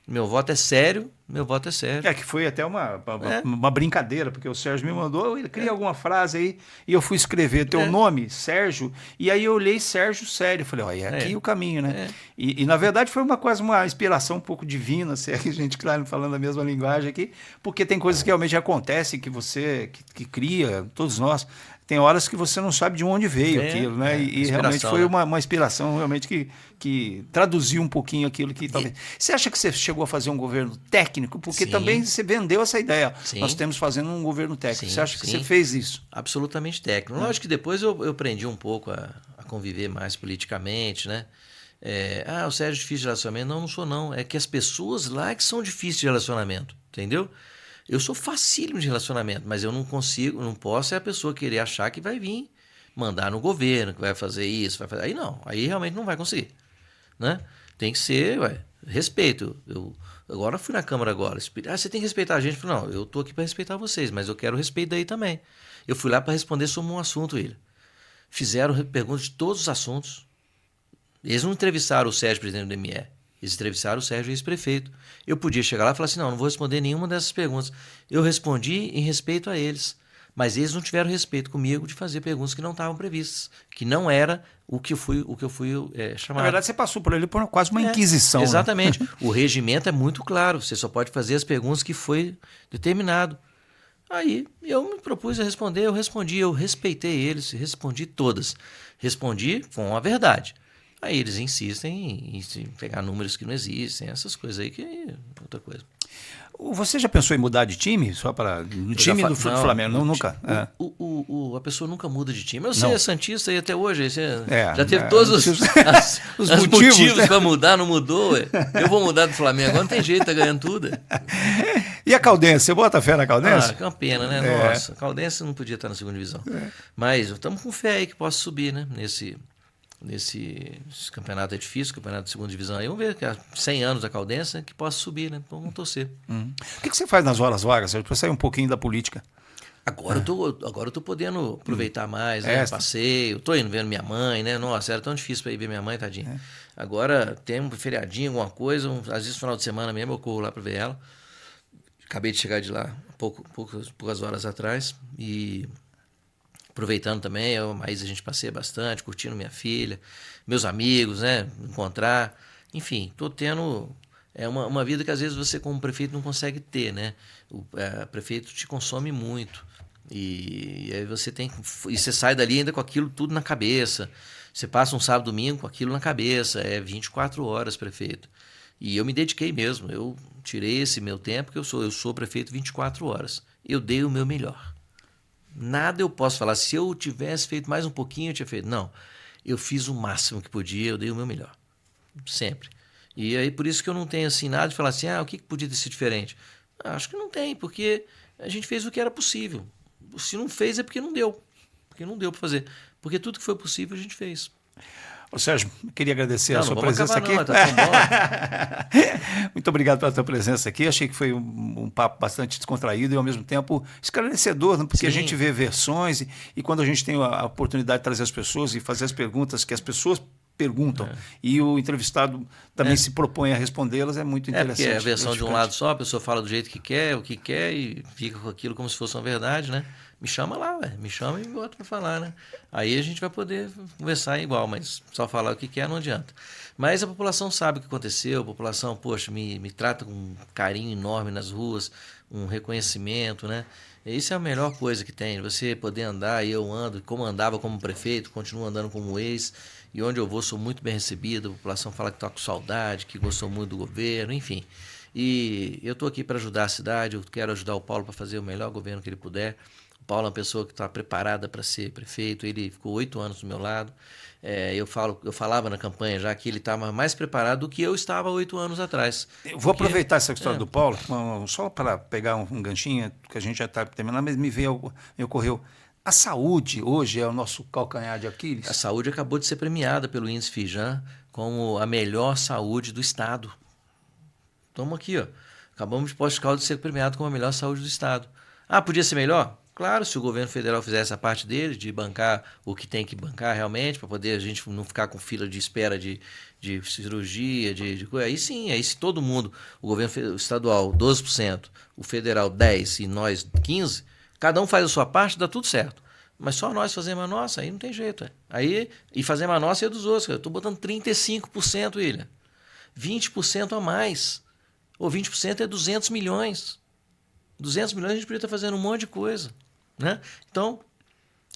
Meu voto é sério, meu voto é sério. Que foi até uma brincadeira, porque o Sérgio me mandou, ele cria alguma frase aí, e eu fui escrever teu nome, Sérgio, e aí eu olhei Sérgio Sério. Falei, ó, é aqui o caminho, né? E na verdade foi quase uma inspiração um pouco divina, se é que a gente, claro, falando a mesma linguagem aqui, porque tem coisas que realmente acontecem, que você que cria, todos nós. Tem horas que você não sabe de onde veio aquilo, né? E realmente foi uma inspiração realmente que traduziu um pouquinho aquilo que talvez... Você acha que você chegou a fazer um governo técnico? Porque também você vendeu essa ideia. Nós temos fazendo um governo técnico. Você acha que você fez isso? Absolutamente técnico. Lógico que depois eu aprendi um pouco a conviver mais politicamente, né? O Sérgio é difícil de relacionamento. Não sou não. É que as pessoas lá que são difíceis de relacionamento, entendeu? Eu sou facílimo de relacionamento, mas eu não posso a pessoa querer achar que vai vir mandar no governo, que vai fazer isso, vai fazer... Aí não, aí realmente não vai conseguir, né? Tem que ser, respeito. Eu agora fui na Câmara agora, você tem que respeitar a gente. Eu falei, não, eu estou aqui para respeitar vocês, mas eu quero respeito daí também. Eu fui lá para responder sobre um assunto, Fizeram perguntas de todos os assuntos. Eles não entrevistaram o Sérgio, presidente do ME. Eles entrevistaram o Sérgio, ex-prefeito. Eu podia chegar lá e falar assim, não vou responder nenhuma dessas perguntas. Eu respondi em respeito a eles, mas eles não tiveram respeito comigo de fazer perguntas que não estavam previstas, que não era o que eu fui chamado. Na verdade, você passou por ele por quase uma inquisição. Exatamente. Né? O regimento é muito claro, você só pode fazer as perguntas que foi determinado. Aí eu me propus a responder, eu respeitei eles, respondi todas. Respondi com a verdade. Aí eles insistem em pegar números que não existem, essas coisas aí que é outra coisa. Você já pensou em mudar de time? Só para o time do Flamengo? Não, nunca. A pessoa nunca muda de time. Você é santista e até hoje você já teve os todos os motivos né? para mudar, não mudou. Eu vou mudar do Flamengo, agora não tem jeito, tá ganhando tudo. E a Caldense, você bota fé na Caldense? Ah, que é uma pena, né? Nossa, a Caldense não podia estar na segunda divisão. Mas estamos com fé aí que possa subir, né? Esse campeonato é difícil, campeonato de segunda divisão aí. Vamos ver, que há 100 anos da Caldense, que possa subir, né? Então vamos torcer. O que você faz nas horas vagas, para sair um pouquinho da política? Agora eu tô podendo aproveitar mais, né? Passeio, tô indo vendo minha mãe, né? Nossa, era tão difícil para ir ver minha mãe, tadinha. Agora tem um feriadinho, alguma coisa, às vezes no final de semana mesmo eu corro lá para ver ela. Acabei de chegar de lá poucas horas atrás e aproveitando também, mas a gente passeia bastante, curtindo minha filha, meus amigos, né? Encontrar, enfim, tô tendo uma vida que às vezes você como prefeito não consegue ter, né? O prefeito te consome muito e aí você sai dali ainda com aquilo tudo na cabeça. Você passa um sábado, domingo com aquilo na cabeça, 24 horas prefeito. E eu me dediquei mesmo, eu tirei esse meu tempo, que eu sou prefeito 24 horas. Eu dei o meu melhor. Nada eu posso falar, se eu tivesse feito mais um pouquinho, eu tinha feito. Não, eu fiz o máximo que podia, eu dei o meu melhor. Sempre. E aí por isso que eu não tenho assim nada de falar assim, o que podia ter sido diferente? Acho que não tem, porque a gente fez o que era possível. Se não fez é porque não deu. Porque não deu para fazer. Porque tudo que foi possível a gente fez. Ô Sérgio, queria agradecer a sua presença aqui. Não, tá tão bom. Muito obrigado pela sua presença aqui. Achei que foi um papo bastante descontraído e, ao mesmo tempo, esclarecedor, né? Porque a gente vê versões e quando a gente tem a oportunidade de trazer as pessoas e fazer as perguntas que as pessoas perguntam e o entrevistado também se propõe a respondê-las, é muito interessante. Porque é a versão de um lado só, a pessoa fala do jeito que quer, o que quer e fica com aquilo como se fosse uma verdade, né? Me chama lá, me chama e me bota para falar, né? Aí a gente vai poder conversar igual, mas só falar o que quer não adianta. Mas a população sabe o que aconteceu, a população, poxa, me trata com um carinho enorme nas ruas, um reconhecimento, né? Isso é a melhor coisa que tem, você poder andar, e eu ando, como andava como prefeito, continuo andando como ex, e onde eu vou sou muito bem recebido, a população fala que está com saudade, que gostou muito do governo, enfim. E eu estou aqui para ajudar a cidade, eu quero ajudar o Paulo para fazer o melhor governo que ele puder. O Paulo é uma pessoa que está preparada para ser prefeito, ele ficou 8 anos do meu lado. Eu falava na campanha já que ele estava mais preparado do que eu estava 8 anos atrás. Eu vou aproveitar essa história do Paulo, só para pegar um ganchinho, que a gente já está terminando, mas me ocorreu. A saúde hoje é o nosso calcanhar de Aquiles? A saúde acabou de ser premiada pelo índice Fijan como a melhor saúde do Estado. Estamos aqui, ó. Acabamos de Poços de Caldas de ser premiado como a melhor saúde do Estado. Podia ser melhor? Claro, se o governo federal fizesse a parte dele, de bancar o que tem que bancar realmente, para poder a gente não ficar com fila de espera de cirurgia, de coisa. Aí sim, aí se todo mundo, o governo estadual 12%, o federal 10% e nós 15%, cada um faz a sua parte, dá tudo certo. Mas só nós fazemos a nossa, aí não tem jeito. Aí, e fazemos a nossa e a dos outros. Eu estou botando 35%, William. 20% a mais. Ou 20% é 200 milhões. 200 milhões a gente podia estar fazendo um monte de coisa. Né? Então,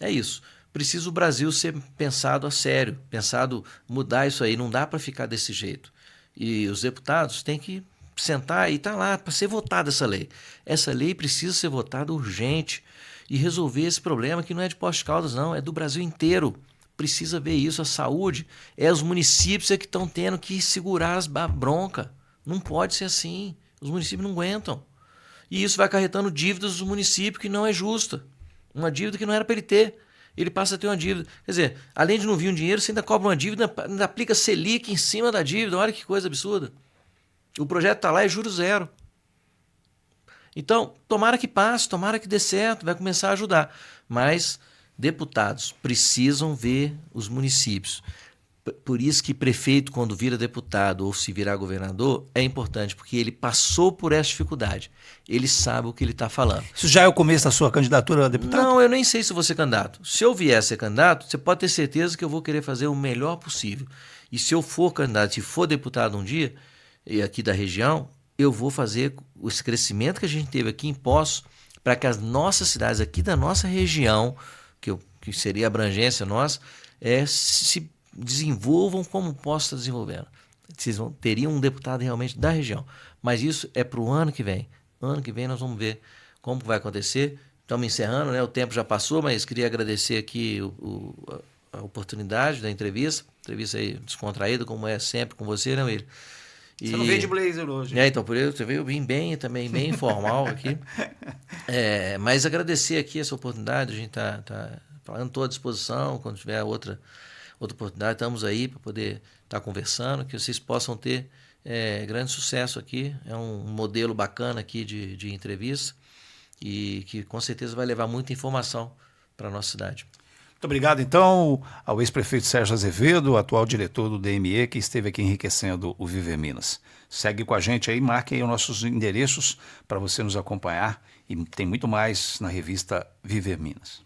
é isso. Precisa o Brasil ser pensado a sério, pensado mudar isso aí. Não dá para ficar desse jeito. E os deputados têm que sentar e tá lá para ser votada essa lei. Essa lei precisa ser votada urgente e resolver esse problema que não é de Poços de Caldas, não, é do Brasil inteiro. Precisa ver isso, a saúde. Os municípios que estão tendo que segurar as bronca. Não pode ser assim. Os municípios não aguentam. E isso vai acarretando dívidas dos municípios que não é justa. Uma dívida que não era para ele ter. Ele passa a ter uma dívida. Quer dizer, além de não vir um dinheiro, você ainda cobra uma dívida, ainda aplica Selic em cima da dívida. Olha que coisa absurda. O projeto está lá, é juro zero. Então, tomara que passe, tomara que dê certo, vai começar a ajudar. Mas deputados precisam ver os municípios. Por isso que prefeito, quando vira deputado ou se virar governador, é importante, porque ele passou por essa dificuldade. Ele sabe o que ele está falando. Isso já é o começo da sua candidatura a deputado? Não, eu nem sei se vou ser candidato. Se eu vier a ser candidato, você pode ter certeza que eu vou querer fazer o melhor possível. E se eu for candidato, se for deputado um dia, e aqui da região, eu vou fazer esse crescimento que a gente teve aqui em Poços, para que as nossas cidades aqui da nossa região, que seria a abrangência nossa, se desenvolvam como Poços está desenvolvendo. Teriam um deputado realmente da região. Mas isso é para o ano que vem. Ano que vem nós vamos ver como vai acontecer. Estamos encerrando, né? O tempo já passou, mas queria agradecer aqui a oportunidade da entrevista. Entrevista aí descontraída, como é sempre com você, né, William? Você não veio de blazer hoje. Então por isso eu vim bem também, bem informal aqui. Mas agradecer aqui essa oportunidade, a gente tá falando, estou à disposição, quando tiver outra oportunidade, estamos aí para poder estar conversando, que vocês possam ter grande sucesso aqui. É um modelo bacana aqui de entrevista e que com certeza vai levar muita informação para a nossa cidade. Muito obrigado, então, ao ex-prefeito Sérgio Azevedo, atual diretor do DME, que esteve aqui enriquecendo o Viver Minas. Segue com a gente aí, marque aí os nossos endereços para você nos acompanhar e tem muito mais na revista Viver Minas.